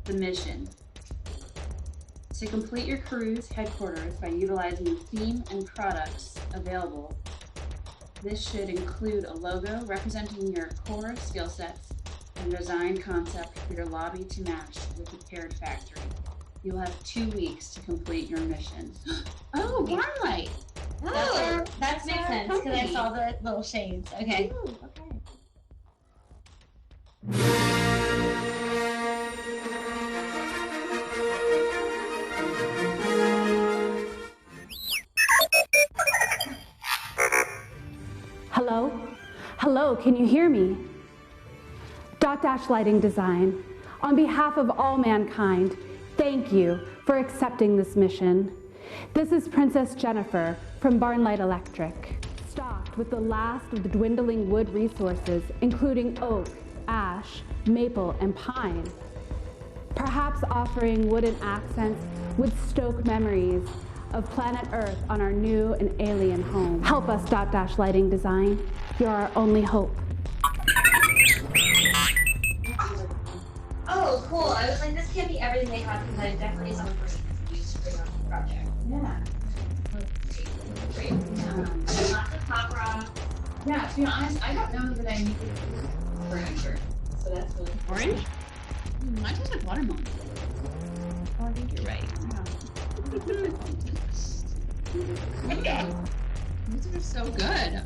The mission. To complete your crew's headquarters by utilizing the theme and products available, this should include a logo representing your core skill sets and design concept for your lobby to match with the paired factory. You'll have 2 weeks to complete your mission. Oh, Barnlight! Oh, that makes sense because I company. saw the little shades. Okay. Ooh, okay. Hello? Hello, can you hear me? Dot Dash Lighting Design, on behalf of all mankind, thank you for accepting this mission. This is Princess Jennifer from Barnlight Electric, stocked with the last of the dwindling wood resources, including oak, ash, maple, and pine. Perhaps offering wooden accents would stoke memories of planet Earth on our new and alien home. Help us, Dot Dash Lighting Design. You're our only hope. Oh, cool. I was like, this can't be everything they have because I definitely saw the person used to bring on the project. Yeah. Great. Lots of pop rock. Yeah, to be honest, I don't know that I need furniture. So that's really orange. Mine tastes like watermelon. Oh, I think you're right. These are so good.